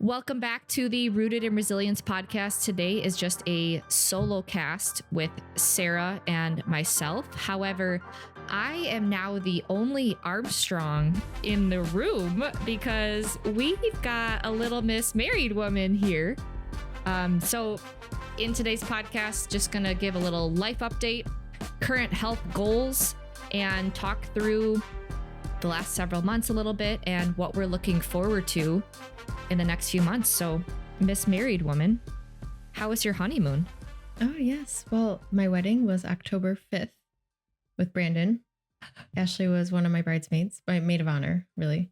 Welcome back to the Rooted in Resilience podcast. Today is just a solo cast with Sarah and myself. However, I am now the only Armstrong in the room because we've got a little Miss Married Woman here. So in today's podcast, just going to give a little life update, current health goals, and talk through the last several months a little bit and what we're looking forward to in the next few months. So, Miss Married Woman, how was your honeymoon? Oh, yes. Well, my wedding was October 5th with Brandon. Ashley was one of my bridesmaids, my maid of honor, really.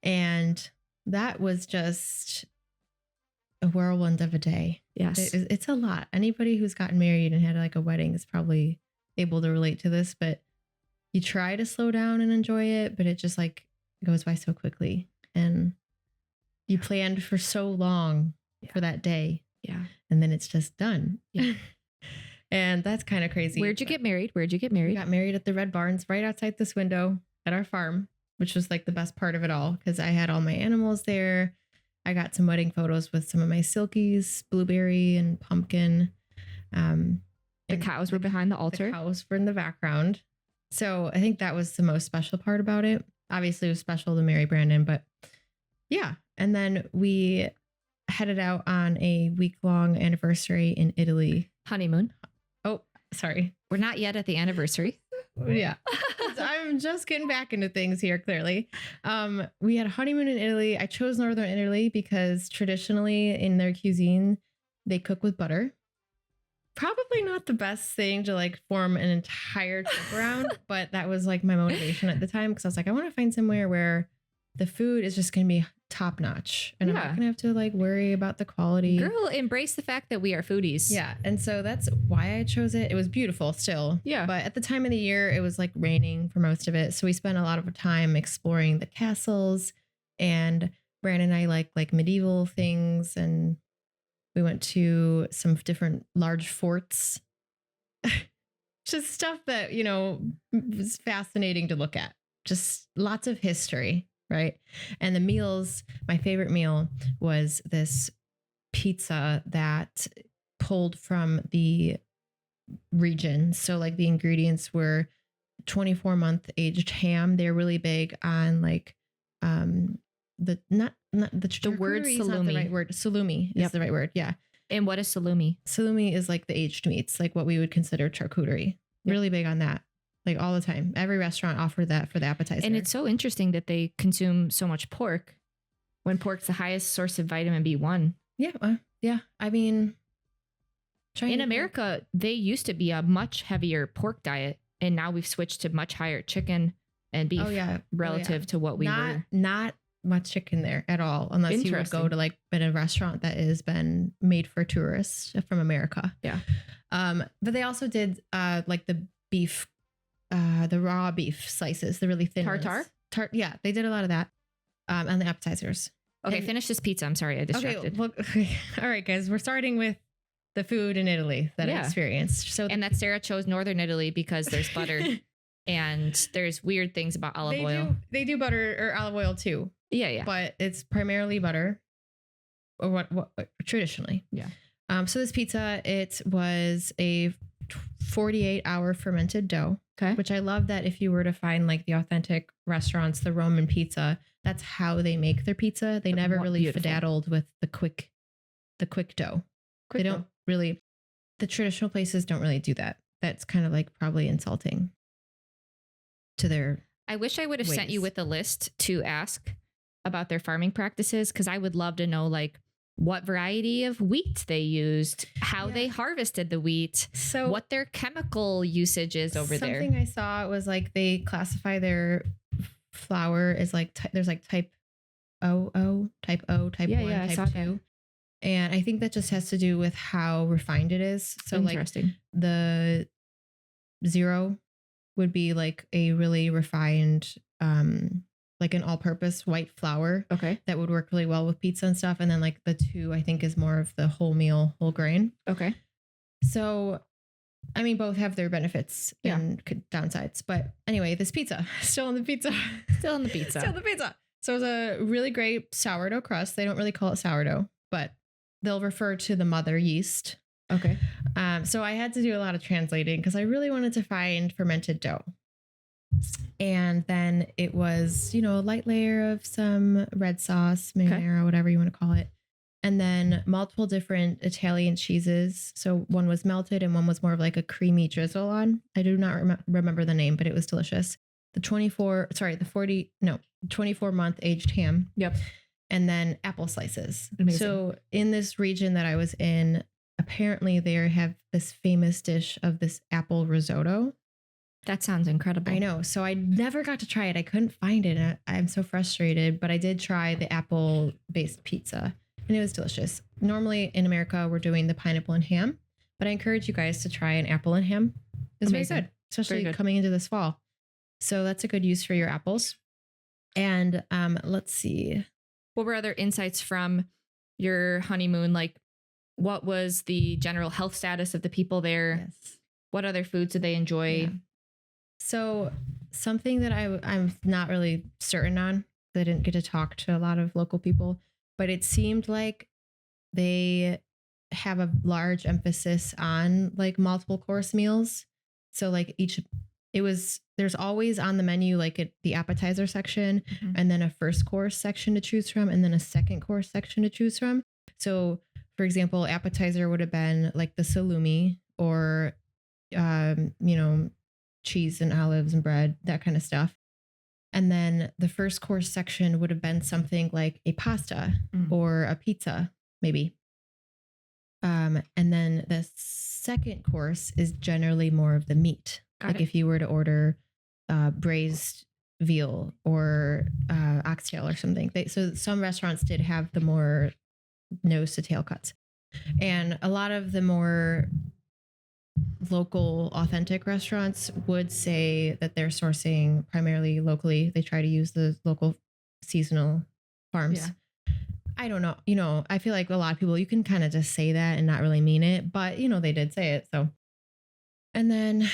And that was just a whirlwind of a day. Yes. It's a lot. Anybody who's gotten married and had like a wedding is probably able to relate to this, but you try to slow down and enjoy it, but it just like goes by so quickly. And you planned for so long for that day. Yeah. And then it's just done. Yeah. And that's kind of crazy. Where'd you get married? We got married at the Red Barns right outside this window at our farm, which was like the best part of it all because I had all my animals there. I got some wedding photos with some of my silkies, blueberry and pumpkin. The cows were behind the altar. The cows were in the background. So I think that was the most special part about it. Obviously, it was special to marry Brandon, but yeah. And then we headed out on a week-long anniversary in Italy. Honeymoon. Oh, sorry. We're not yet at the anniversary. Yeah. I'm just getting back into things here, clearly. We had a honeymoon in Italy. I chose Northern Italy because traditionally in their cuisine, they cook with butter. Probably not the best thing to like form an entire trip around, but that was like my motivation at the time because I was like, I want to find somewhere where the food is just going to be top notch and I'm not going to have to like worry about the quality. Girl, embrace the fact that we are foodies. Yeah. And so that's why I chose it. It was beautiful still. Yeah. But at the time of the year, it was like raining for most of it. So we spent a lot of time exploring the castles and Brandon and I like medieval things and we went to some different large forts. Just stuff that, you know, was fascinating to look at. Just lots of history, right? And the meals, my favorite meal was this pizza that pulled from the region. So like the ingredients were 24-month aged ham. They're really big on like the word salumi. Not the right word. Salumi is the right word. Yeah. And what is salumi? Salumi is like the aged meats, like what we would consider charcuterie. Yep. Really big on that. Like all the time. Every restaurant offered that for the appetizer. And it's so interesting that they consume so much pork when pork's the highest source of vitamin B1. Yeah. Yeah. I mean, in America, they used to be a much heavier pork diet. And now we've switched to much higher chicken and beef relative to what we were. Not much chicken there at all, unless you would go to like a restaurant that has been made for tourists from America. Yeah. But they also did like the beef, the raw beef slices, the really thin tartare. Yeah, they did a lot of that. And the appetizers. Okay, finish this pizza. I'm sorry, I distracted. Okay, all right, guys, we're starting with the food in Italy that I experienced. And that Sarah chose Northern Italy because there's butter and there's weird things about olive oil. They do butter or olive oil too. Yeah. But it's primarily butter or what traditionally. Yeah. So this pizza, it was a 48-hour fermented dough. Okay. Which I love that if you were to find like the authentic restaurants, the Roman pizza, that's how they make their pizza. They never really fiddled with the quick dough. They don't really, the traditional places don't really do that. That's kind of like probably insulting to their I wish I would have sent you with a list to ask about their farming practices because I would love to know like what variety of wheat they used, how they harvested the wheat, so what their chemical usage is over there. Something I saw was like they classify their flour as like there's like type O, type 1, type 2. And I think that just has to do with how refined it is. So like the 0 would be like a really refined, like an all-purpose white flour. Okay. That would work really well with pizza and stuff. And then like the 2, I think, is more of the wholemeal, whole grain. Okay. So, I mean, both have their benefits and downsides. But anyway, this pizza, still on the pizza. So it's a really great sourdough crust. They don't really call it sourdough, but they'll refer to the mother yeast. Okay. So I had to do a lot of translating because I really wanted to find fermented dough. And then it was, a light layer of some red sauce, marinara, whatever you want to call it. And then multiple different Italian cheeses. So one was melted and one was more of like a creamy drizzle on. I do not remember the name, but it was delicious. The 24-month aged ham. Yep. And then apple slices. Amazing. So in this region that I was in, apparently they have this famous dish of this apple risotto. That sounds incredible. I know. So I never got to try it. I couldn't find it. I'm so frustrated, but I did try the apple-based pizza and it was delicious. Normally in America, we're doing the pineapple and ham, but I encourage you guys to try an apple and ham. It's very good, especially coming into this fall. So that's a good use for your apples. And let's see. What were other insights from your honeymoon? Like, what was the general health status of the people there? Yes. What other foods did they enjoy? Yeah. So something that I'm not really certain on, I didn't get to talk to a lot of local people, but it seemed like they have a large emphasis on like multiple course meals. So like there's always on the menu, like the appetizer section, and then a first course section to choose from, and then a second course section to choose from. So for example, appetizer would have been like the salumi or, cheese and olives and bread, that kind of stuff. And then the first course section would have been something like a pasta or a pizza, maybe. And then the second course is generally more of the meat. If you were to order braised veal or oxtail or something. So some restaurants did have the more nose to tail cuts. And a lot of the more local authentic restaurants would say that they're sourcing primarily locally. They try to use the local seasonal farms. Yeah. I don't know. I feel like a lot of people, you can kind of just say that and not really mean it, but they did say it. So, and then,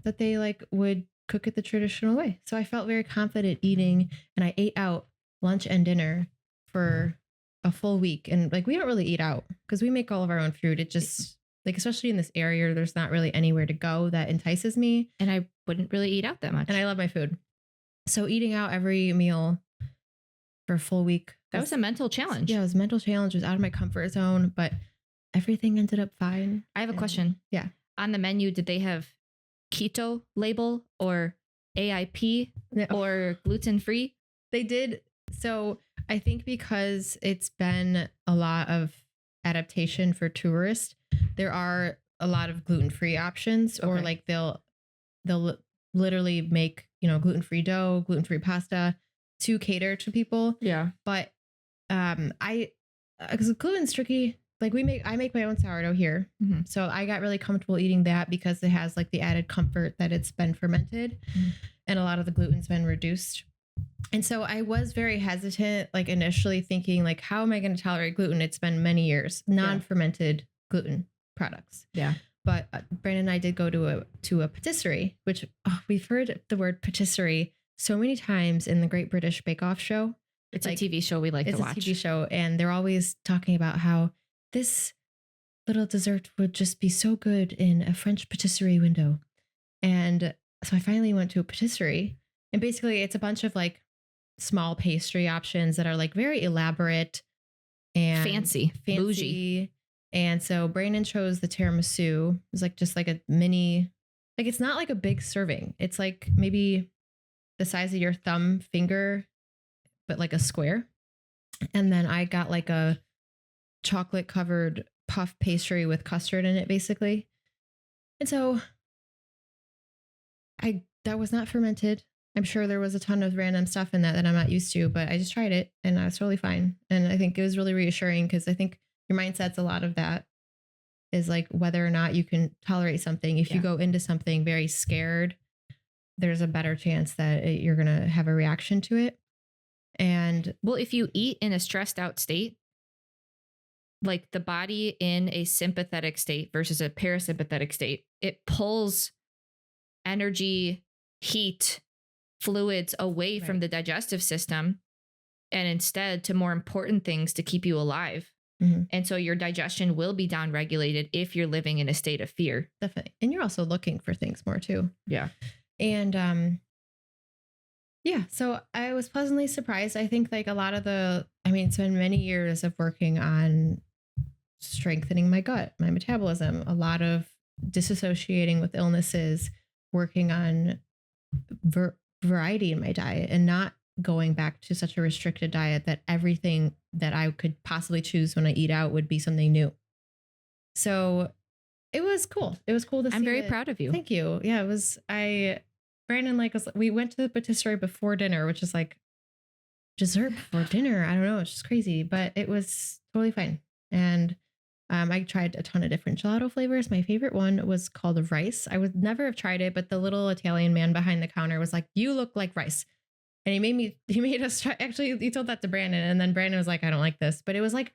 that they like would cook it the traditional way. So I felt very confident eating, and I ate out lunch and dinner for a full week. And like, we don't really eat out because we make all of our own food. It just like, especially in this area, there's not really anywhere to go that entices me. And I wouldn't really eat out that much. And I love my food. So eating out every meal for a full week. That was a mental challenge. Yeah, it was a mental challenge. It was out of my comfort zone, but everything ended up fine. I have a question. Yeah. On the menu, did they have keto label or AIP or gluten-free? They did. So I think because it's been a lot of adaptation for tourists, there are a lot of gluten-free options, or like they'll literally make, gluten-free dough, gluten-free pasta to cater to people. Yeah. But because gluten's tricky, like I make my own sourdough here. So I got really comfortable eating that because it has like the added comfort that it's been fermented and a lot of the gluten's been reduced. And so I was very hesitant, like initially thinking like, how am I going to tolerate gluten? It's been many years, non-fermented gluten products. Yeah. But Brandon and I did go to a patisserie, which we've heard the word patisserie so many times in the Great British Bake Off show. It's like a TV show we like to watch. It's a TV show, and they're always talking about how this little dessert would just be so good in a French patisserie window. And so I finally went to a patisserie, and basically it's a bunch of like small pastry options that are like very elaborate and fancy, bougie. And so Brandon chose the tiramisu. It was like just like a mini, like it's not like a big serving. It's like maybe the size of your thumb finger, but like a square. And then I got like a chocolate covered puff pastry with custard in it, basically. And so that was not fermented. I'm sure there was a ton of random stuff in that I'm not used to, but I just tried it and I was totally fine. And I think it was really reassuring because I think your mindset's a lot of that is like whether or not you can tolerate something. If you go into something very scared, there's a better chance that you're going to have a reaction to it. And well, if you eat in a stressed out state, like the body in a sympathetic state versus a parasympathetic state, it pulls energy, heat fluids away from Right. the digestive system and instead to more important things to keep you alive. Mhm. And so your digestion will be downregulated if you're living in a state of fear. Definitely. And you're also looking for things more too. Yeah. And yeah, so I was pleasantly surprised. I think like a lot of it's been many years of working on strengthening my gut, my metabolism, a lot of disassociating with illnesses, working on variety in my diet and not going back to such a restricted diet that everything that I could possibly choose when I eat out would be something new. So it was cool. It was cool to see. I'm very proud of you. Thank you. Yeah, it was. Brandon, we went to the patisserie before dinner, which is like dessert before dinner. I don't know. It's just crazy, but it was totally fine. And I tried a ton of different gelato flavors. My favorite one was called rice. I would never have tried it, but the little Italian man behind the counter was like, "You look like rice." And he made us try. Actually, he told that to Brandon. And then Brandon was like, "I don't like this," but it was like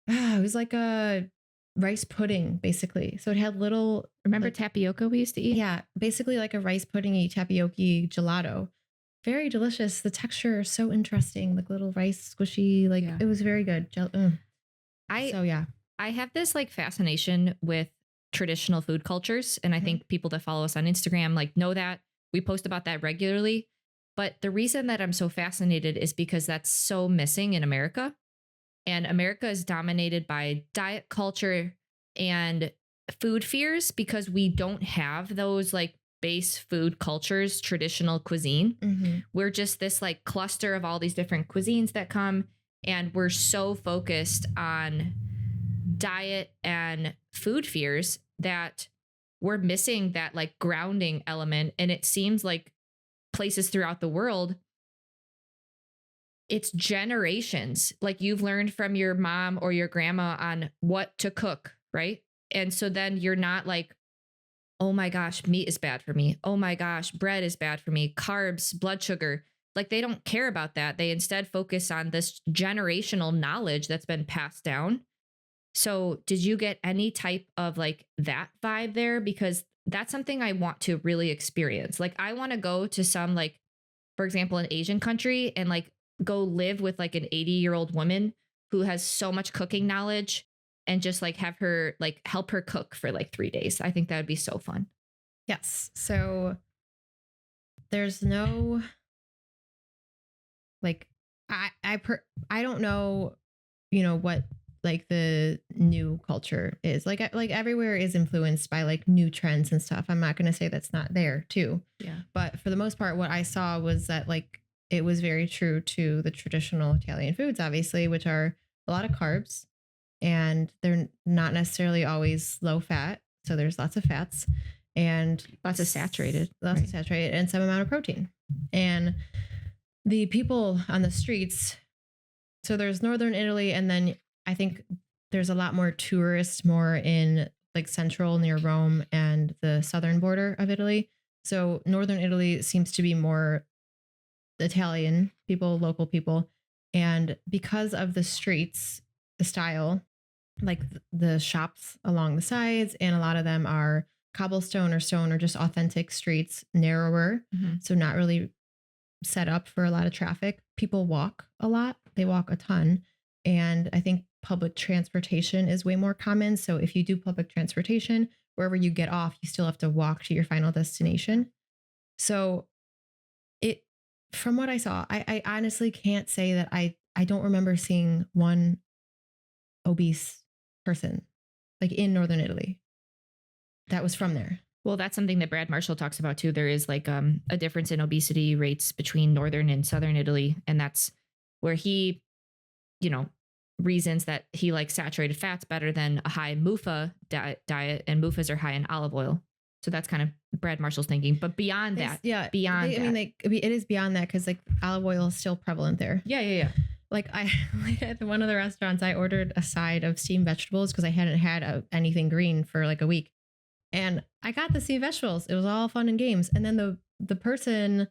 a rice pudding, basically. So it had little, remember tapioca we used to eat? Yeah. Basically like a rice puddingy tapioca gelato. Very delicious. The texture is so interesting. Like little rice squishy, It was very good. I have this like fascination with traditional food cultures. And I think people that follow us on Instagram like know that we post about that regularly. But the reason that I'm so fascinated is because that's so missing in America. And America is dominated by diet culture and food fears because we don't have those like base food cultures, traditional cuisine. Mm-hmm. We're just this like cluster of all these different cuisines that come, and we're so focused on diet and food fears that we're missing that like grounding element. And it seems like places throughout the world, it's generations. Like you've learned from your mom or your grandma on what to cook, right? And so then you're not like, oh my gosh, meat is bad for me. Oh my gosh, bread is bad for me. Carbs, blood sugar. Like they don't care about that. They instead focus on this generational knowledge that's been passed down. So did you get any type of like that vibe there? Because that's something I want to really experience. Like I want to go to some like, for example, an Asian country and like go live with like an 80-year-old woman who has so much cooking knowledge and just like have her like help her cook for like 3 days. I think that would be so fun. Yes. So there's no like I don't know, what like the new culture is. Like everywhere is influenced by like new trends and stuff. I'm not going to say that's not there too. Yeah. But for the most part, what I saw was that like it was very true to the traditional Italian foods, obviously, which are a lot of carbs and they're not necessarily always low fat. So there's lots of fats and lots of saturated and some amount of protein. And the people on the streets, so there's northern Italy, and then I think there's a lot more tourists more in like central near Rome and the southern border of Italy. So northern Italy seems to be more Italian people, local people. And because of the streets, the style, like the shops along the sides, and a lot of them are cobblestone or stone or just authentic streets, narrower. Mm-hmm. So not really set up for a lot of traffic. People walk a lot. They walk a ton. And I think public transportation is way more common. So if you do public transportation, wherever you get off, you still have to walk to your final destination. So from what I saw, I honestly can't say that I don't remember seeing one obese person like in northern Italy that was from there. Well, that's something that Brad Marshall talks about too. There is like a difference in obesity rates between northern and southern Italy. And that's where he, reasons that he likes saturated fats better than a high MUFA diet. And MUFAs are high in olive oil. So that's kind of Brad Marshall's thinking. But beyond that, it is beyond that because like olive oil is still prevalent there. Yeah. Like at one of the restaurants, I ordered a side of steamed vegetables because I hadn't had anything green for like a week. And I got the steamed vegetables. It was all fun and games. And then the person,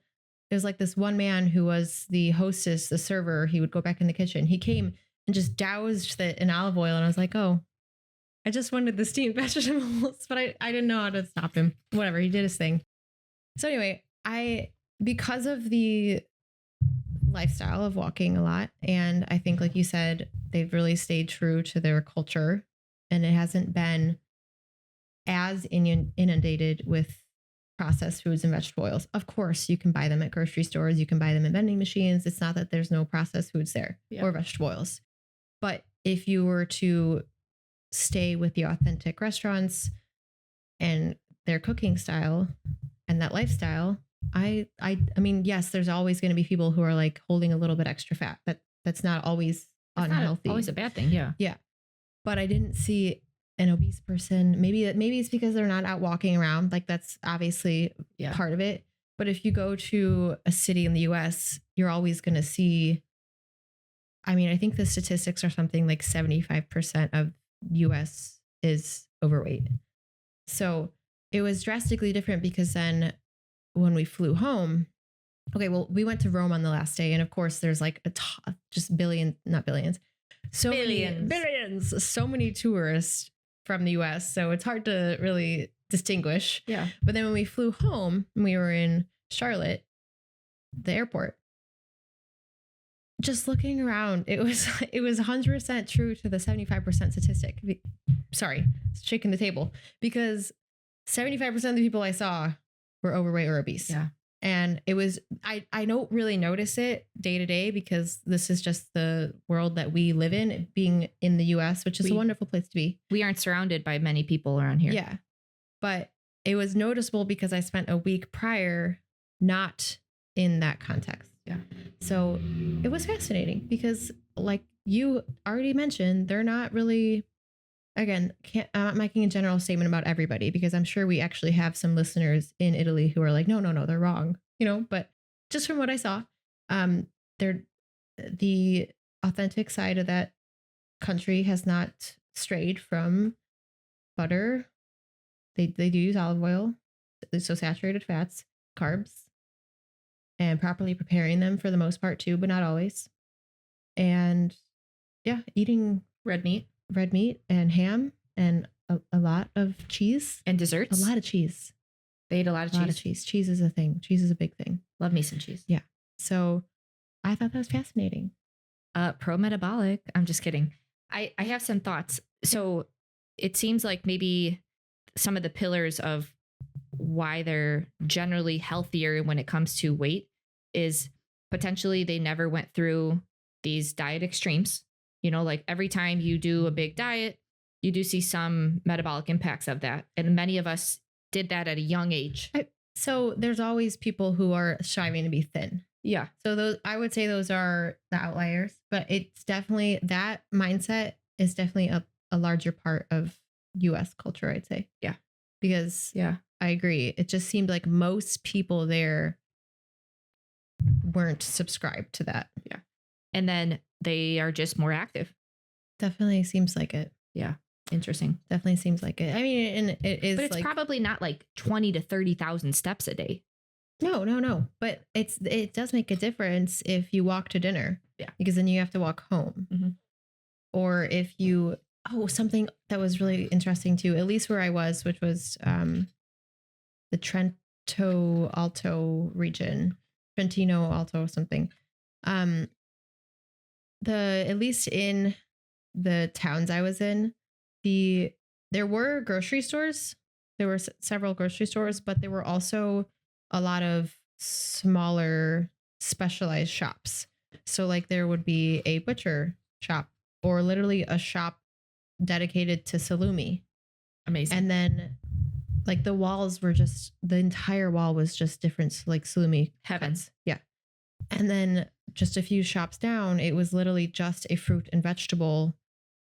it was like this one man who was the hostess, the server. He would go back in the kitchen. He came and just doused it in olive oil. And I was like, oh, I just wanted the steamed vegetables, but I didn't know how to stop him. Whatever. He did his thing. So anyway, because of the lifestyle of walking a lot, and I think, like you said, they've really stayed true to their culture, and it hasn't been as inundated with processed foods and vegetable oils. Of course, you can buy them at grocery stores, you can buy them in vending machines. It's not that there's no processed foods there or vegetable oils. But if you were to stay with the authentic restaurants and their cooking style and that lifestyle, I mean, yes, there's always going to be people who are like holding a little bit extra fat. That's not always unhealthy. Not always a bad thing. Yeah. Yeah. But I didn't see an obese person. Maybe it's because they're not out walking around. Like that's obviously part of it. But if you go to a city in the US, you're always going to see, I mean, I think the statistics are something like 75% of US is overweight. So it was drastically different because then when we flew home, okay, well, we went to Rome on the last day. And of course, there's like just not billions. So billions, so many tourists from the US. So it's hard to really distinguish. Yeah. But then when we flew home, we were in Charlotte, the airport. Just looking around, it was 100% true to the 75% statistic. Sorry, shaking the table, because 75% of the people I saw were overweight or obese. Yeah. And it was, I don't really notice it day to day because this is just the world that we live in, being in the US, which is a wonderful place to be. We aren't surrounded by many people around here. Yeah. But it was noticeable because I spent a week prior not in that context. Yeah. So it was fascinating because, like you already mentioned, they're not really, again, I'm not making a general statement about everybody because I'm sure we actually have some listeners in Italy who are like, no, they're wrong, but just from what I saw, they're the authentic side of that country has not strayed from butter. They do use olive oil, so saturated fats, carbs, and properly preparing them for the most part too, but not always. And yeah, eating red meat and ham and a lot of cheese. And desserts. A lot of cheese. They ate a lot of cheese. Cheese is a thing. Cheese is a big thing. Love me some cheese. Yeah. So I thought that was fascinating. Pro-metabolic. I'm just kidding. I have some thoughts. So it seems like maybe some of the pillars of why they're generally healthier when it comes to weight is potentially they never went through these diet extremes. Like every time you do a big diet, you do see some metabolic impacts of that. And many of us did that at a young age. So there's always people who are striving to be thin. Yeah. So I would say those are the outliers, but it's definitely, that mindset is definitely a larger part of US culture, I'd say. Yeah. Because I agree. It just seemed like most people there weren't subscribed to that. Yeah. And then they are just more active. Definitely seems like it. Yeah. Interesting. Definitely seems like it. I mean, and it is, but it's like, probably not like 20 to 30,000 steps a day. No. But it does make a difference if you walk to dinner. Yeah. Because then you have to walk home. Mm-hmm. Or if you, something that was really interesting too, at least where I was, which was the Trentino Alto something. At least in the towns I was in, there were grocery stores. There were several grocery stores, but there were also a lot of smaller specialized shops. So like there would be a butcher shop or literally a shop dedicated to salumi. Amazing. And then like the entire wall was just different, like salumi. Heavens. Yeah. And then just a few shops down, it was literally just a fruit and vegetable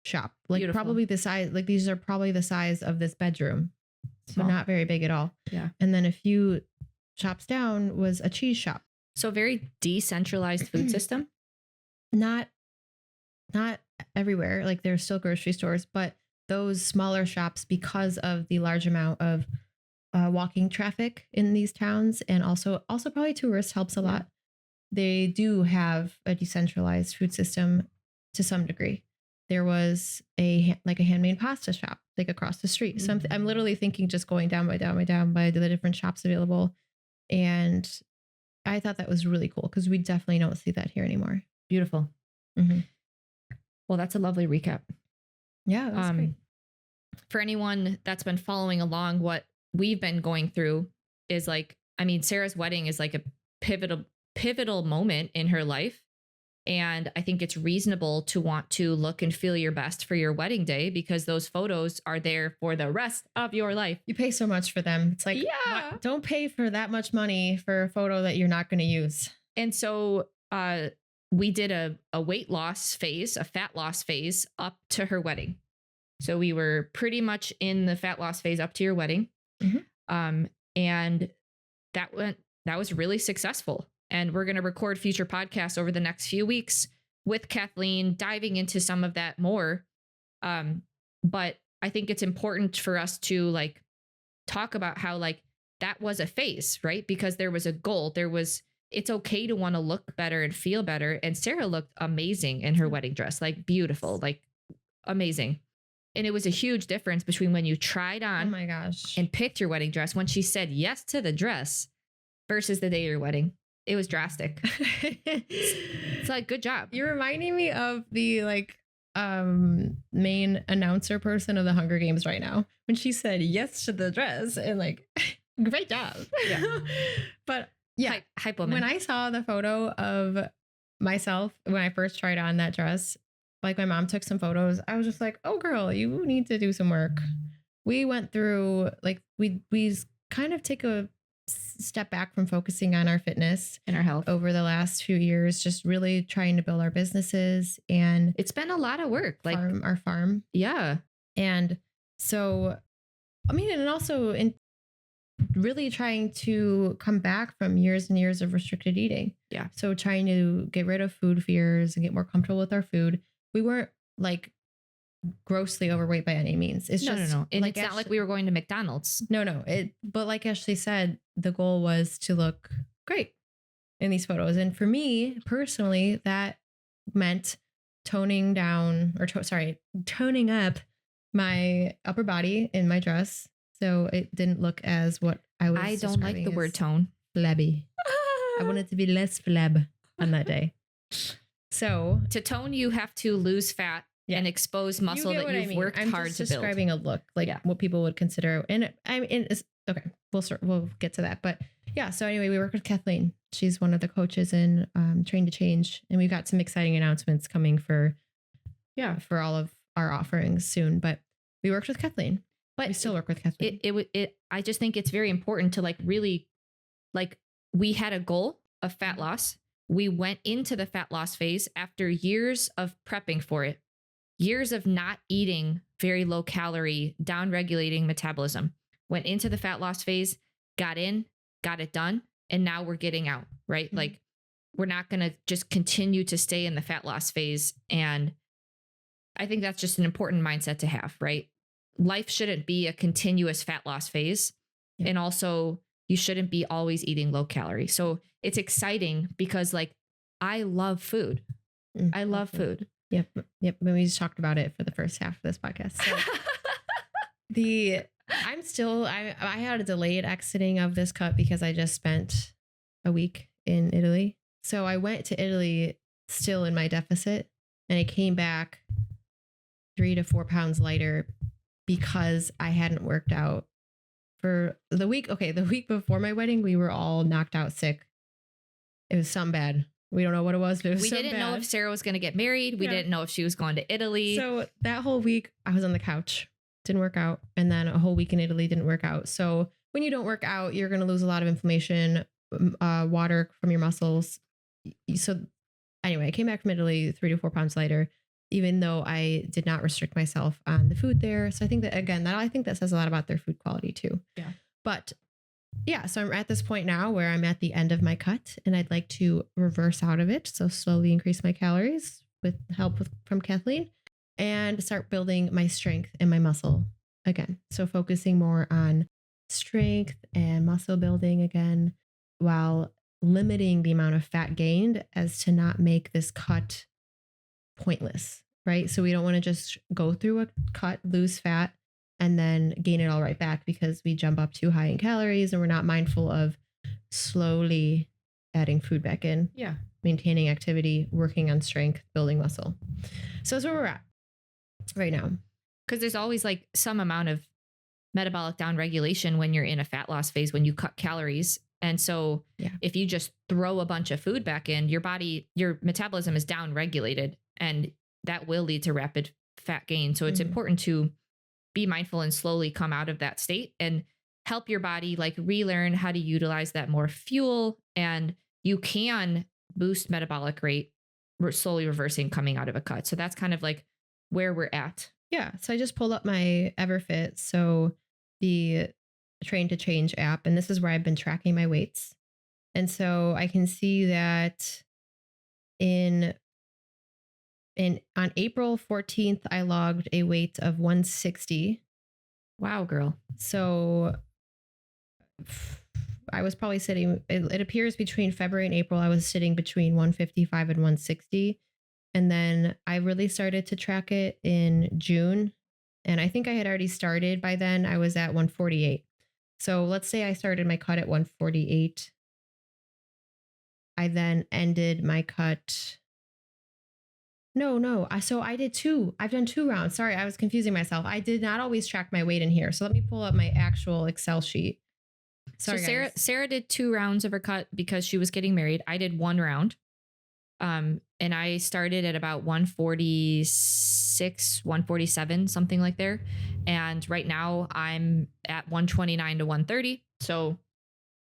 shop. Like Beautiful. Probably the size, like these are probably the size of this bedroom. Small. So not very big at all. Yeah. And then a few shops down was a cheese shop. So very decentralized food system. Not everywhere. Like there's still grocery stores, but those smaller shops, because of the large amount of walking traffic in these towns, and also probably tourists helps a lot. They do have a decentralized food system to some degree. There was a handmade pasta shop like across the street. So I'm literally thinking just going down by the different shops available. And I thought that was really cool because we definitely don't see that here anymore. Beautiful. Mm-hmm. Well, that's a lovely recap. Yeah, that was great. For anyone that's been following along, what we've been going through is like, I mean, Sarah's wedding is like a pivotal moment in her life. And I think it's reasonable to want to look and feel your best for your wedding day because those photos are there for the rest of your life. You pay so much for them. It's like, yeah, don't pay for that much money for a photo that you're not going to use. And so we did a weight loss phase, a fat loss phase up to her wedding. So we were pretty much in the fat loss phase up to your wedding. Mm-hmm. And that was really successful. And we're going to record future podcasts over the next few weeks with Kathleen, diving into some of that more. But I think it's important for us to like talk about how like that was a phase, right? Because there was a goal. It's okay to want to look better and feel better. And Sarah looked amazing in her wedding dress, like beautiful, like amazing. And it was a huge difference between when you tried on, oh my gosh, and picked your wedding dress, when she said yes to the dress versus the day of your wedding. It was drastic. It's like, good job. You're reminding me of the like main announcer person of the Hunger Games right now when she said yes to the dress and like, great job. Yeah. But yeah, hype woman. When I saw the photo of myself when I first tried on that dress, like my mom took some photos, I was just like, oh girl, you need to do some work. We went through like we kind of take a step back from focusing on our fitness and our health over the last few years, just really trying to build our businesses. And it's been a lot of work, like our farm. Yeah. And so, I mean, and also in really trying to come back from years and years of restricted eating. Yeah. So trying to get rid of food fears and get more comfortable with our food. We weren't like grossly overweight by any means. It's no. And like it's not like we were going to McDonald's. No. But like Ashley said, the goal was to look great in these photos. And for me personally, that meant toning up my upper body in my dress. So it didn't look as what I don't like the word tone. Flabby. I wanted to be less flab on that day. So to tone, you have to lose fat and expose muscle that you've worked hard to build. I'm describing a look, like what people would consider. And okay, we'll get to that. But yeah, so anyway, we work with Kathleen. She's one of the coaches in Train to Change. And we've got some exciting announcements coming for all of our offerings soon. But we worked with Kathleen. But we still work with Kathleen. I just think it's very important to like really, like, we had a goal of fat loss. We went into the fat loss phase after years of prepping for it, years of not eating very low calorie, down regulating metabolism, went into the fat loss phase, got it done. And now we're getting out, right? Mm-hmm. Like we're not going to just continue to stay in the fat loss phase. And I think that's just an important mindset to have, right? Life shouldn't be a continuous fat loss phase. Yeah. And also you shouldn't be always eating low calorie. So it's exciting because like, I love food. I love food. Yep. We just talked about it for the first half of this podcast. So I had a delayed exiting of this cut because I just spent a week in Italy. So I went to Italy still in my deficit and I came back 3 to 4 pounds lighter because I hadn't worked out for the week. Okay. The week before my wedding, we were all knocked out sick. It was something bad. We don't know what it was, but we didn't know if Sarah was going to get married. We didn't know if she was going to Italy. So that whole week I was on the couch, didn't work out. And then a whole week in Italy didn't work out. So when you don't work out, you're going to lose a lot of inflammation, water from your muscles. So anyway, I came back from Italy 3 to 4 pounds lighter, even though I did not restrict myself on the food there. So I think that, again, I think that says a lot about their food quality too. Yeah. But yeah, so I'm at this point now where I'm at the end of my cut and I'd like to reverse out of it. So slowly increase my calories with help from Kathleen and start building my strength and my muscle again. So focusing more on strength and muscle building again, while limiting the amount of fat gained as to not make this cut pointless, right? So we don't want to just go through a cut, lose fat, and then gain it all right back because we jump up too high in calories and we're not mindful of slowly adding food back in, Yeah. maintaining activity, working on strength, building muscle. So that's where we're at right now. Because there's always like some amount of metabolic down regulation when you're in a fat loss phase, when you cut calories. And so if you just throw a bunch of food back in, your metabolism is down regulated, and that will lead to rapid fat gain. So it's important to be mindful and slowly come out of that state and help your body like relearn how to utilize that more fuel. And you can boost metabolic rate, slowly reversing coming out of a cut. So that's kind of like where we're at. Yeah. So I just pulled up my Everfit. So the Train to Change app, and this is where I've been tracking my weights. And so I can see that on April 14th, I logged a weight of 160. Wow, girl. So I was probably sitting, it appears between February and April, I was sitting between 155 and 160. And then I really started to track it in June. And I think I had already started by then. I was at 148. So let's say I started my cut at 148. I then ended my cut. No. So I did two. I've done 2 rounds. Sorry, I was confusing myself. I did not always track my weight in here. So let me pull up my actual Excel sheet. Sorry, so Sarah did 2 rounds of her cut because she was getting married. I did 1 round. And I started at about 146, 147, something like there. And right now I'm at 129 to 130. So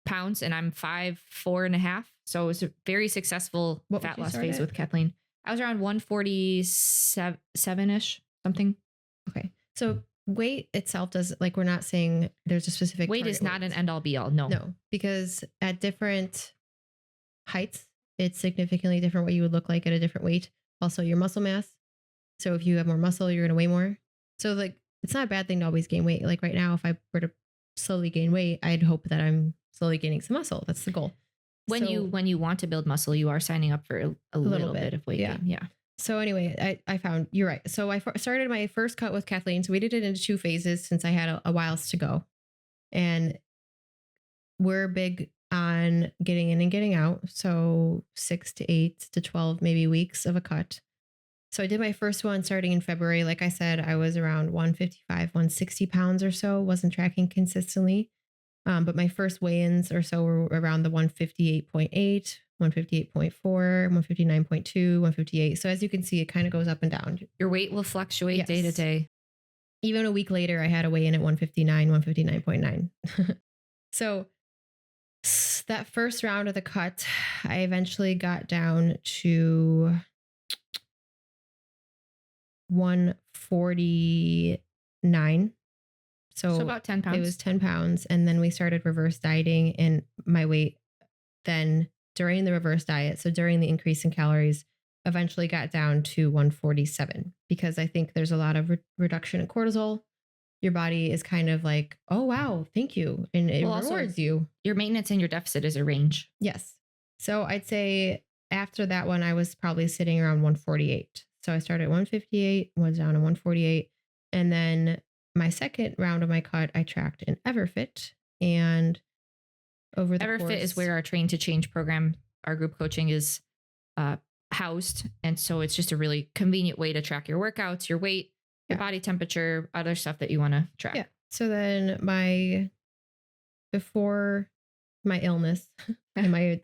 pounds, and I'm 5'4.5". So it was a very successful fat loss phase with Kathleen. I was around 147-ish, something. Okay. So weight itself we're not saying there's a specific weight is not an end all be all. No, because at different heights, it's significantly different what you would look like at a different weight. Also your muscle mass. So if you have more muscle, you're going to weigh more. So like, it's not a bad thing to always gain weight. Like right now, if I were to slowly gain weight, I'd hope that I'm slowly gaining some muscle. That's the goal. When you want to build muscle, you are signing up for a little bit of weight gain. Yeah. So anyway, I found you're right. So I started my first cut with Kathleen. So we did it into 2 phases since I had a whiles to go. And we're big on getting in and getting out. So 6 to 8 to 12, maybe weeks of a cut. So I did my first one starting in February. Like I said, I was around 155, 160 pounds or so, wasn't tracking consistently. But my first weigh-ins or so were around the 158.8, 158.4, 159.2, 158. So as you can see, it kind of goes up and down. Your weight will fluctuate day to day. Even a week later, I had a weigh-in at 159, 159.9. So that first round of the cut, I eventually got down to 149. So about 10 pounds. It was 10 pounds. And then we started reverse dieting, and my weight then during the reverse diet, so during the increase in calories, eventually got down to 147, because I think there's a lot of reduction in cortisol. Your body is kind of like, oh, wow, thank you. And it rewards you. Your maintenance and your deficit is a range. Yes. So I'd say after that one, I was probably sitting around 148. So I started at 158, was down to 148. And then my second round of my cut, I tracked an Everfit, and over the Everfit is where our Train to Change program, our group coaching is housed. And so it's just a really convenient way to track your workouts, your weight, your body temperature, other stuff that you want to track. Yeah. So then before my illness and my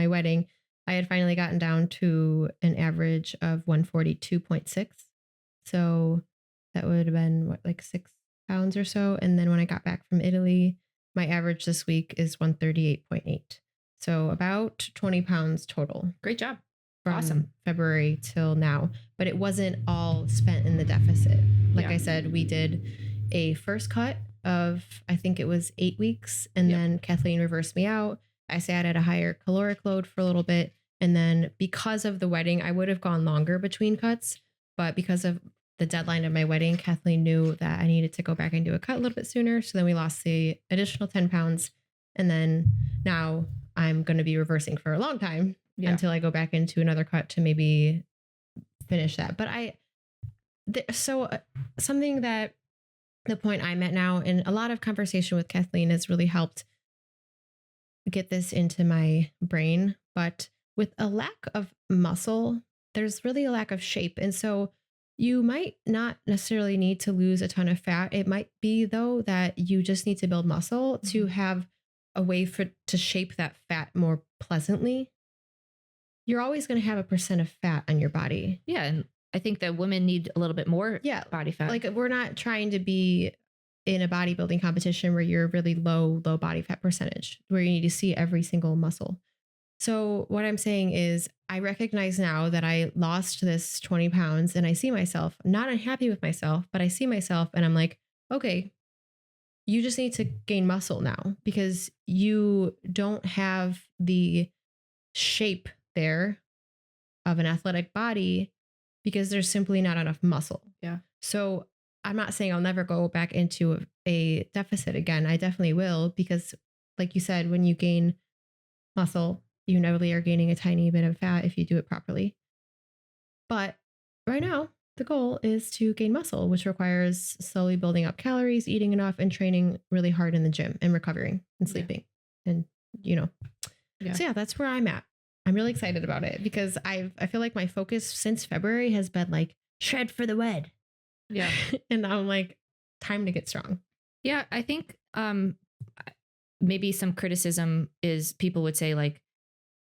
wedding, I had finally gotten down to an average of 142.6. So that would have been like 6 pounds or so. And then when I got back from Italy, my average this week is 138.8. So about 20 pounds total. Great job. From awesome. February till now. But it wasn't all spent in the deficit. Like I said, we did a first cut of, I think it was 8 weeks. And then Kathleen reversed me out. I sat at a higher caloric load for a little bit. And then because of the wedding, I would have gone longer between cuts. But because of the deadline of my wedding, Kathleen knew that I needed to go back and do a cut a little bit sooner. So then we lost the additional 10 pounds. And then now I'm going to be reversing for a long time until I go back into another cut to maybe finish that. But something that the point I'm at now, and a lot of conversation with Kathleen has really helped get this into my brain. But with a lack of muscle, there's really a lack of shape. And so you might not necessarily need to lose a ton of fat. It might be, though, that you just need to build muscle to have a way to shape that fat more pleasantly. You're always going to have a percent of fat on your body. Yeah. And I think that women need a little bit more body fat. Like, we're not trying to be in a bodybuilding competition where you're really low body fat percentage, where you need to see every single muscle. So what I'm saying is, I recognize now that I lost this 20 pounds and I see myself, not unhappy with myself, but I see myself and I'm like, okay, you just need to gain muscle now because you don't have the shape there of an athletic body because there's simply not enough muscle. Yeah. So I'm not saying I'll never go back into a deficit again. I definitely will, because like you said, when you gain muscle, you inevitably are gaining a tiny bit of fat if you do it properly. But right now, the goal is to gain muscle, which requires slowly building up calories, eating enough, and training really hard in the gym and recovering and sleeping. And, So yeah, that's where I'm at. I'm really excited about it because I feel like my focus since February has been like shred for the wed. Yeah. And I'm like, time to get strong. Yeah. I think maybe some criticism is people would say like,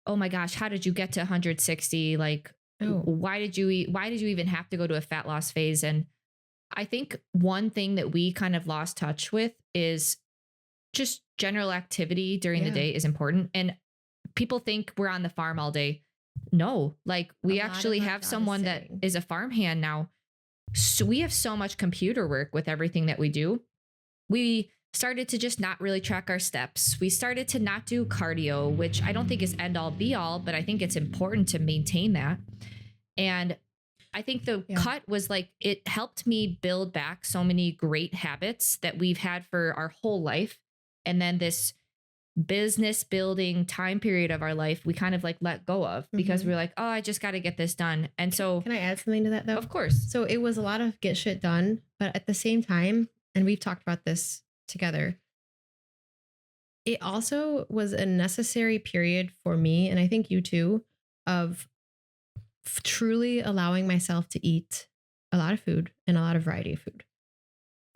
oh my gosh, how did you get to 160? Like, why did you even have to go to a fat loss phase? And I think one thing that we kind of lost touch with is just general activity during the day is important. And people think we're on the farm all day. No, like we actually have someone that is a farmhand now. So we have so much computer work with everything that we do. We started to just not really track our steps. We started to not do cardio, which I don't think is end all be all, but I think it's important to maintain that. And I think the cut was like, it helped me build back so many great habits that we've had for our whole life. And then this business building time period of our life, we kind of like let go of because we're like, oh, I just got to get this done. And so can I add something to that though? Of course. So it was a lot of get shit done, but at the same time, and we've talked about this together, it also was a necessary period for me, and I think you too, of truly allowing myself to eat a lot of food and a lot of variety of food.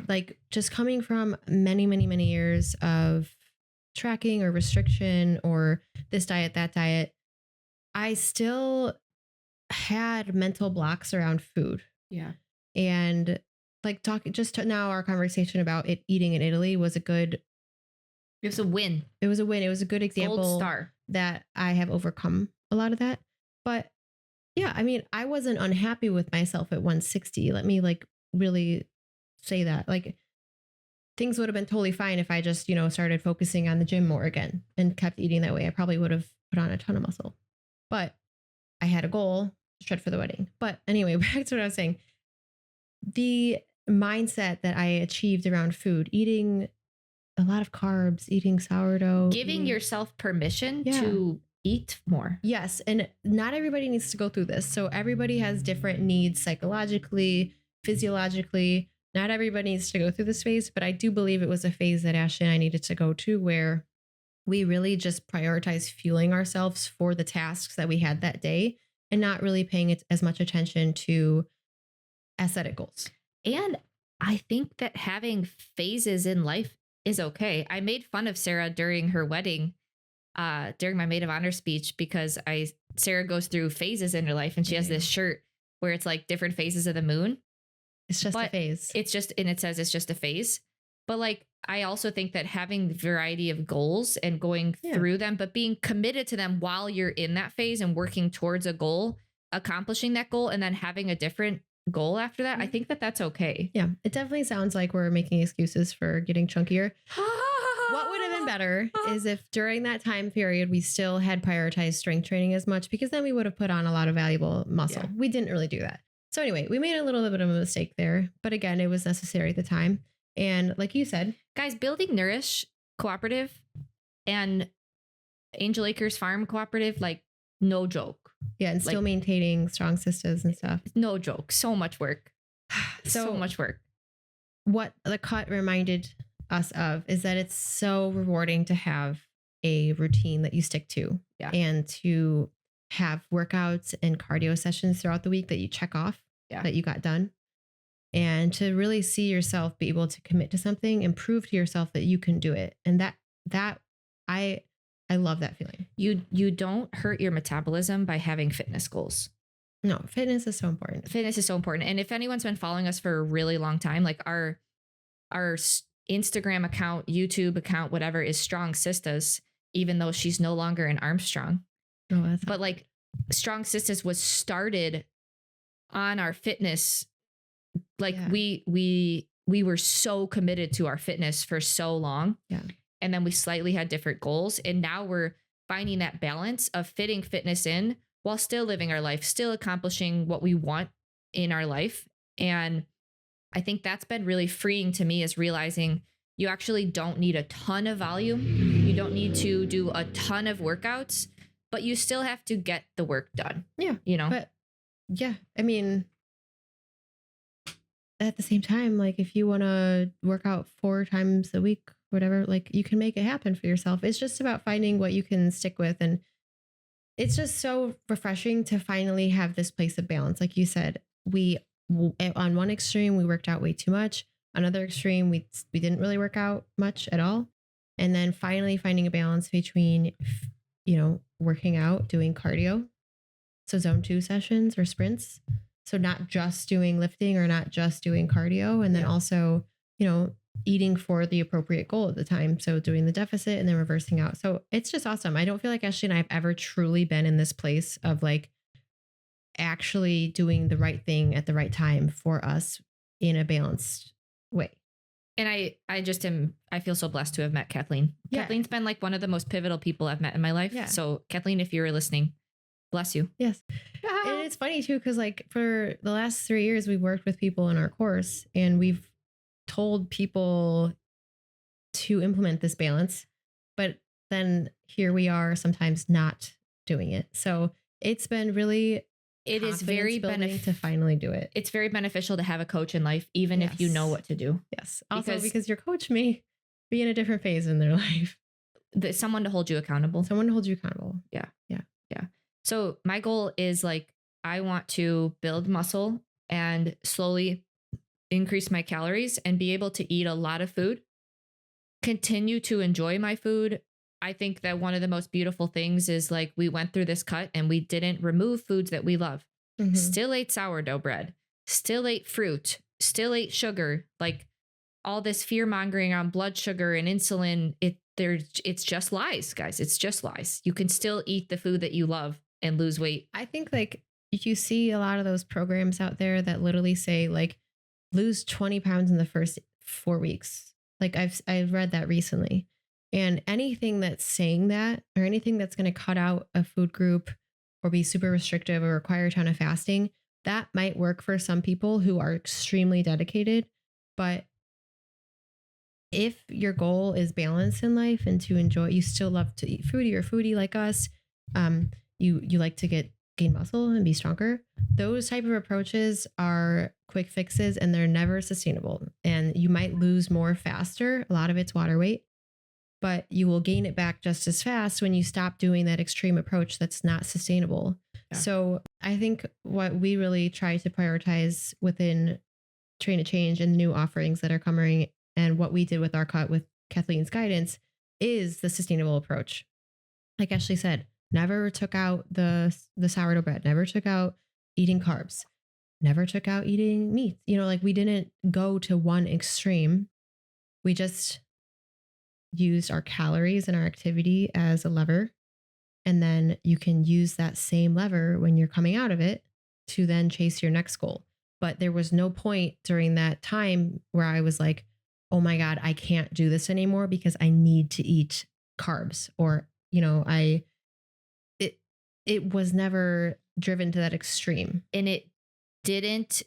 Like just coming from many, many, many years of tracking or restriction or this diet, that diet, I still had mental blocks around food. Yeah. And like now our conversation about eating in Italy was a good. It was a win. It was a win. It was a good example Gold star. That I have overcome a lot of that. But yeah, I mean, I wasn't unhappy with myself at 160. Let me like really say that. Like things would have been totally fine if I just, started focusing on the gym more again and kept eating that way. I probably would have put on a ton of muscle. But I had a goal, shred for the wedding. But anyway, back to what I was saying. The mindset that I achieved around food, eating a lot of carbs, eating sourdough. Giving yourself permission to eat more. Yes. And not everybody needs to go through this. So everybody has different needs psychologically, physiologically. Not everybody needs to go through this phase, but I do believe it was a phase that Ashley and I needed to go to where we really just prioritize fueling ourselves for the tasks that we had that day and not really paying as much attention to aesthetic goals. And I think that having phases in life is okay. I made fun of Sarah during her wedding, during my maid of honor speech, because Sarah goes through phases in her life and she has this shirt where it's like different phases of the moon. It's just a phase. It's just, and it says it's just a phase. But like, I also think that having variety of goals and going through them, but being committed to them while you're in that phase and working towards a goal, accomplishing that goal, and then having a different goal after that, I think that that's okay. Yeah, it definitely sounds like we're making excuses for getting chunkier. What would have been better is if during that time period, we still had prioritized strength training as much, because then we would have put on a lot of valuable muscle. Yeah. We didn't really do that. So anyway, we made a little bit of a mistake there, but again, it was necessary at the time. And like you said, guys, building Nourish Cooperative and Angel Acres Farm Cooperative, like no joke. Yeah. And still maintaining Strong.Sistas and stuff. No joke. So much work. So much work. What the cut reminded us of is that it's so rewarding to have a routine that you stick to, Yeah. and to have workouts and cardio sessions throughout the week that you check off that you got done, and to really see yourself be able to commit to something and prove to yourself that you can do it. And that I love that feeling. You don't hurt your metabolism by having fitness goals. No, fitness is so important. Fitness is so important. And if anyone's been following us for a really long time, like our Instagram account, YouTube account, whatever, is Strong.Sistas, even though she's no longer in Armstrong. Oh, that's but like Strong.Sistas was started on our fitness. Like we were so committed to our fitness for so long. Yeah. And then we slightly had different goals. And now we're finding that balance of fitting fitness in while still living our life, still accomplishing what we want in our life. And I think that's been really freeing to me, is realizing you actually don't need a ton of volume. You don't need to do a ton of workouts, but you still have to get the work done. Yeah. You know? But yeah, I mean, at the same time, like if you want to work out 4 times a week, whatever, like you can make it happen for yourself. It's just about finding what you can stick with. And it's just so refreshing to finally have this place of balance. Like you said, on one extreme, we worked out way too much. Another extreme, we didn't really work out much at all. And then finally finding a balance between, working out, doing cardio. So zone 2 sessions or sprints. So not just doing lifting or not just doing cardio. And then also, eating for the appropriate goal at the time. So doing the deficit and then reversing out. So it's just awesome. I don't feel like Ashley and I have ever truly been in this place of like actually doing the right thing at the right time for us in a balanced way. And I feel so blessed to have met Kathleen. Yeah. Kathleen's been like one of the most pivotal people I've met in my life. Yeah. So Kathleen, if you're listening, bless you. Yes. And it's funny too, because like for the last 3 years, we've worked with people in our course and we've told people to implement this balance, but then here we are sometimes not doing it. So it's been really, it is very beneficial to finally do it. It's very beneficial to have a coach in life, even if you know what to do. Yes. Also because your coach may be in a different phase in their life. Someone to hold you accountable. Someone to hold you accountable. Yeah. So my goal is like, I want to build muscle and slowly increase my calories and be able to eat a lot of food, continue to enjoy my food. I think that one of the most beautiful things is like we went through this cut and we didn't remove foods that we love. Mm-hmm. Still ate sourdough bread, still ate fruit, still ate sugar. Like all this fear mongering on blood sugar and insulin, it's just lies, guys. It's just lies. You can still eat the food that you love and lose weight. I think like you see a lot of those programs out there that literally say like lose 20 pounds in the first 4 weeks. Like I've read that recently. And anything that's saying that, or anything that's going to cut out a food group or be super restrictive or require a ton of fasting, that might work for some people who are extremely dedicated. But if your goal is balance in life and to enjoy, you still love to eat foodie or foodie like us, you like to gain muscle and be stronger. Those type of approaches are quick fixes and they're never sustainable. And you might lose more faster. A lot of it's water weight, but you will gain it back just as fast when you stop doing that extreme approach that's not sustainable. Yeah. So I think what we really try to prioritize within Train to Change and new offerings that are coming, and what we did with our cut with Kathleen's guidance, is the sustainable approach. Like Ashley said, never took out the sourdough bread, never took out eating carbs, never took out eating meat. Like we didn't go to one extreme. We just used our calories and our activity as a lever. And then you can use that same lever when you're coming out of it to then chase your next goal. But there was no point during that time where I was like, oh my God, I can't do this anymore because I need to eat carbs, or, it was never driven to that extreme. And it didn't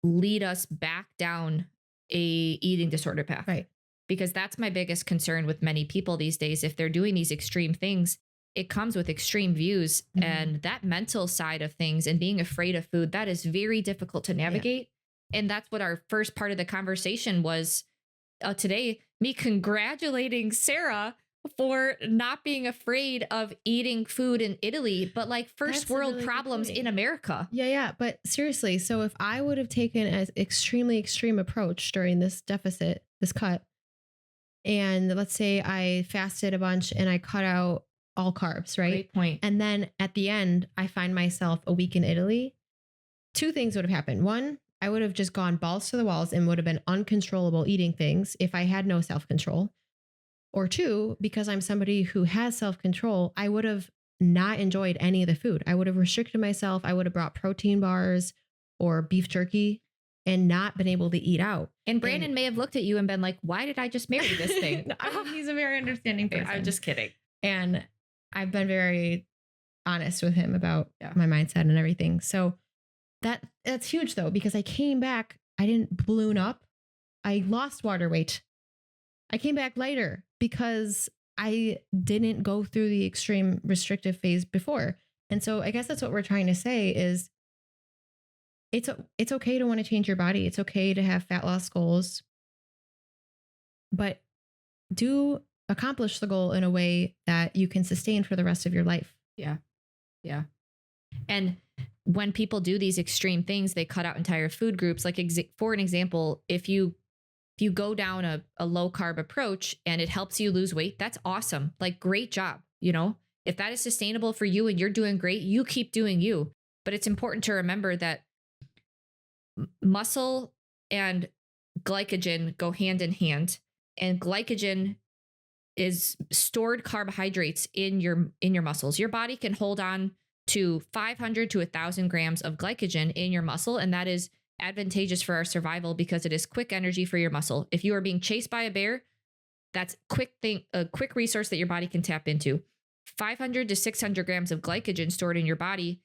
lead us back down a eating disorder path. Right. Because that's my biggest concern with many people these days. If they're doing these extreme things, it comes with extreme views, and that mental side of things and being afraid of food, that is very difficult to navigate. Yeah. And that's what our first part of the conversation was today. me congratulating Sarah for not being afraid of eating food in Italy, but like first That's a world really good problems point. in America. Yeah. But seriously, so if I would have taken an extremely extreme approach during this deficit, this cut, and let's say I fasted a bunch and I cut out all carbs, right? Great point. And then at the end, I find myself a week in Italy. Two things would have happened. One, I would have just gone balls to the walls and would have been uncontrollable eating things if I had no self-control. Or two, because I'm somebody who has self-control, I would have not enjoyed any of the food. I would have restricted myself. I would have brought protein bars or beef jerky and not been able to eat out. And Brandon may have looked at you and been like, why did I just marry this thing? He's a very understanding person. I'm just kidding. And I've been very honest with him about my mindset and everything. So that's huge though, because I came back, I didn't balloon up. I lost water weight. I came back lighter because I didn't go through the extreme restrictive phase before. And so I guess that's what we're trying to say is it's okay to want to change your body. It's okay to have fat loss goals, but do accomplish the goal in a way that you can sustain for the rest of your life. Yeah. Yeah. And when people do these extreme things, they cut out entire food groups. Like for an example, if you go down a low carb approach and it helps you lose weight, that's awesome. Like, great job. You know, if that is sustainable for you and you're doing great, you keep doing you. But it's important to remember that muscle and glycogen go hand in hand, and glycogen is stored carbohydrates in your muscles. Your body can hold on to 500 to 1,000 grams of glycogen in your muscle, and that is advantageous for our survival because it is quick energy for your muscle. If you are being chased by a bear, that's a quick resource that your body can tap into. 500 to 600 grams of glycogen stored in your body.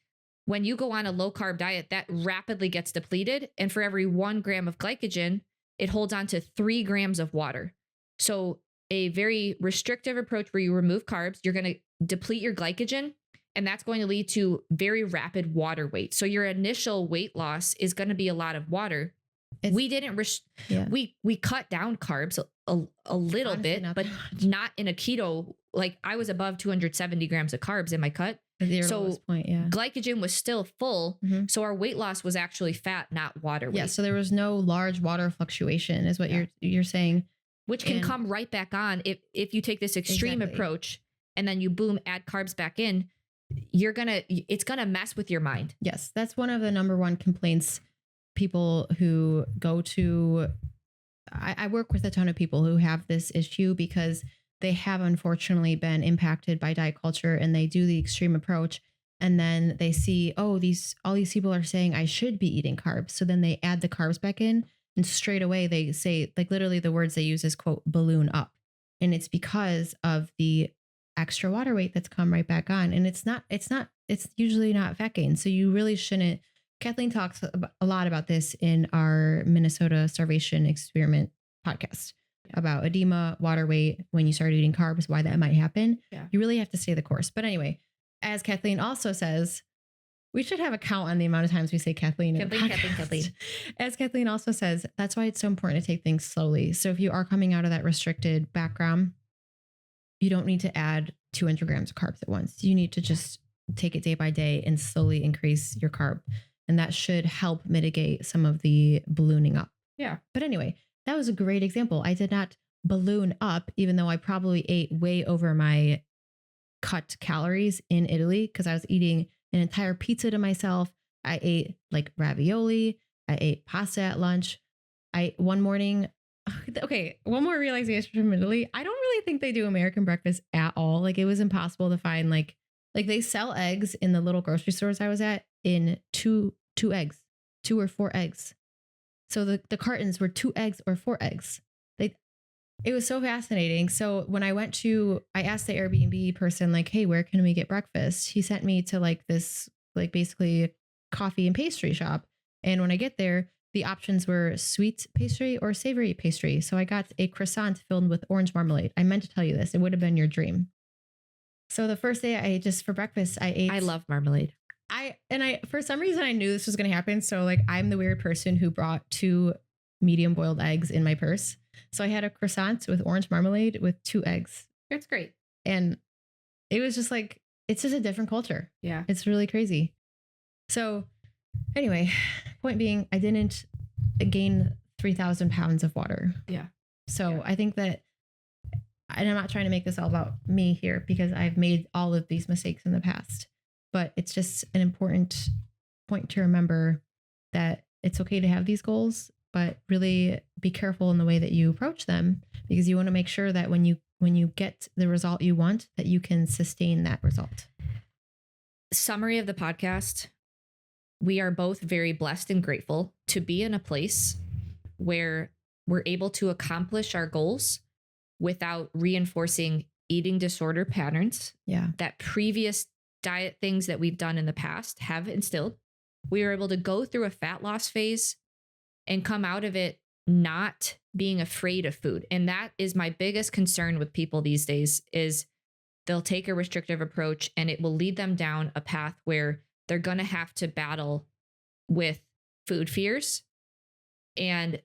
When you go on a low carb diet, that rapidly gets depleted. And for every 1 gram of glycogen, it holds on to 3 grams of water. So a very restrictive approach where you remove carbs, you're going to deplete your glycogen, and that's going to lead to very rapid water weight. So your initial weight loss is going to be a lot of water. We didn't, we cut down carbs a little bit, but not in a keto. Like, I was above 270 grams of carbs in my cut. So glycogen was still full. Mm-hmm. So our weight loss was actually fat, not water weight. Yeah. So there was no large water fluctuation is what you're saying. Which can come right back on if you take this extreme approach and then you add carbs back in, it's gonna mess with your mind. Yes. That's one of the number one complaints people who go to, I work with a ton of people who have this issue because they have unfortunately been impacted by diet culture and they do the extreme approach. And then they see, all these people are saying I should be eating carbs. So then they add the carbs back in and straight away they say, like, literally the words they use is, quote, balloon up. And it's because of the extra water weight that's come right back on. And it's usually not fat gain. So you really shouldn't. Kathleen talks a lot about this in our Minnesota starvation experiment podcast about edema, water weight, when you start eating carbs, why that might happen. Yeah. You really have to stay the course. But anyway, as Kathleen also says, we should have a count on the amount of times we say Kathleen. Kathleen. As Kathleen also says, that's why it's so important to take things slowly. So if you are coming out of that restricted background, you don't need to add 200 grams of carbs at once. You need to just take it day by day and slowly increase your carb. And that should help mitigate some of the ballooning up. Yeah. But anyway, that was a great example. I did not balloon up, even though I probably ate way over my cut calories in Italy because I was eating an entire pizza to myself. I ate like ravioli. I ate pasta at lunch. One more realization from Italy. I don't really think they do American breakfast at all. Like, it was impossible to find like they sell eggs in the little grocery stores I was at in two eggs, 2 or 4 eggs. So the cartons were 2 eggs or 4 eggs. It was so fascinating. So when I asked the Airbnb person, like, hey, where can we get breakfast? He sent me to like this, like, basically coffee and pastry shop. And when I get there, the options were sweet pastry or savory pastry. So I got a croissant filled with orange marmalade. I meant to tell you this. It would have been your dream. So the first day for breakfast, I ate. I love marmalade. For some reason, I knew this was going to happen. So like, I'm the weird person who brought 2 medium boiled eggs in my purse. So I had a croissant with orange marmalade with 2 eggs. It's great. And it was just like, it's just a different culture. Yeah. It's really crazy. So anyway, point being, I didn't gain 3,000 pounds of water. Yeah. So I think that, and I'm not trying to make this all about me here because I've made all of these mistakes in the past, but it's just an important point to remember that it's okay to have these goals, but really be careful in the way that you approach them, because you want to make sure that when you get the result you want, that you can sustain that result. Summary of the podcast. We are both very blessed and grateful to be in a place where we're able to accomplish our goals without reinforcing eating disorder patterns that previous diet things that we've done in the past have instilled. We were able to go through a fat loss phase and come out of it not being afraid of food. And that is my biggest concern with people these days, is they'll take a restrictive approach and it will lead them down a path where they're going to have to battle with food fears. And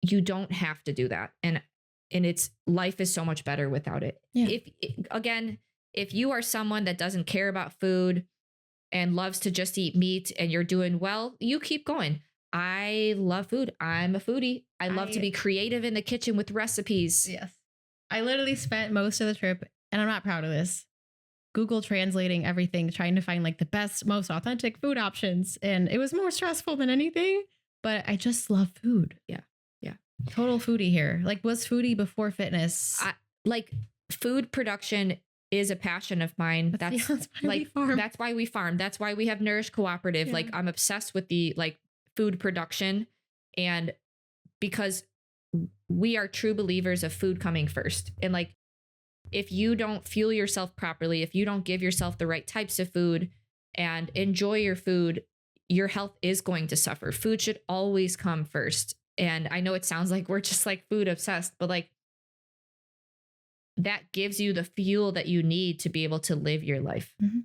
you don't have to do that. And it's, life is so much better without it. Yeah. If you are someone that doesn't care about food and loves to just eat meat and you're doing well, you keep going. I love food. I'm a foodie. I love to be creative in the kitchen with recipes. Yes. I literally spent most of the trip, and I'm not proud of this, Google translating everything, trying to find like the best, most authentic food options. And it was more stressful than anything, but I just love food. Yeah. Yeah. Total foodie here. Like, was foodie before fitness. Like, food production is a passion of mine. That's why we farm. That's why we have Nourish Cooperative. Yeah. Like, I'm obsessed with the food production, and because we are true believers of food coming first. And if you don't fuel yourself properly, if you don't give yourself the right types of food and enjoy your food, your health is going to suffer. Food should always come first. And I know it sounds like we're just food obsessed, but that gives you the fuel that you need to be able to live your life. Mm-hmm.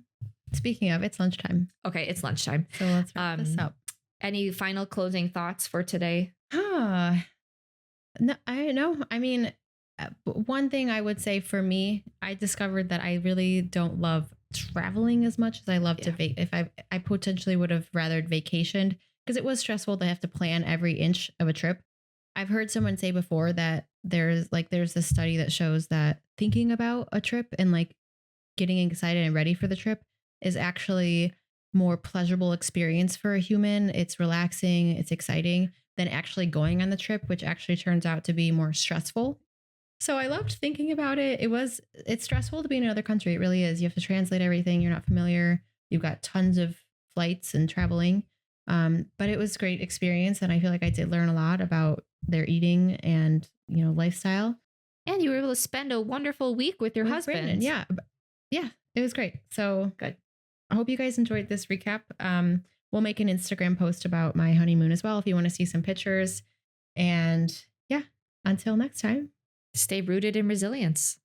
Speaking of, it's lunchtime. Okay, it's lunchtime. So let's wrap this up. Any final closing thoughts for today? No, I mean, one thing I would say for me, I discovered that I really don't love traveling as much as I love to if I potentially would have rather vacationed, because it was stressful to have to plan every inch of a trip. I've heard someone say before that there's this study that shows that thinking about a trip and getting excited and ready for the trip is actually more pleasurable experience for a human. It's relaxing, it's exciting than actually going on the trip, which actually turns out to be more stressful. So I loved thinking about it. It's stressful to be in another country. It really is. You have to translate everything. You're not familiar. You've got tons of flights and traveling. But it was a great experience. And I feel like I did learn a lot about their eating and, lifestyle. And you were able to spend a wonderful week with your husband. Brandon. Yeah. Yeah. It was great. So good. I hope you guys enjoyed this recap. We'll make an Instagram post about my honeymoon as well if you want to see some pictures. And yeah, until next time. Stay rooted in resilience.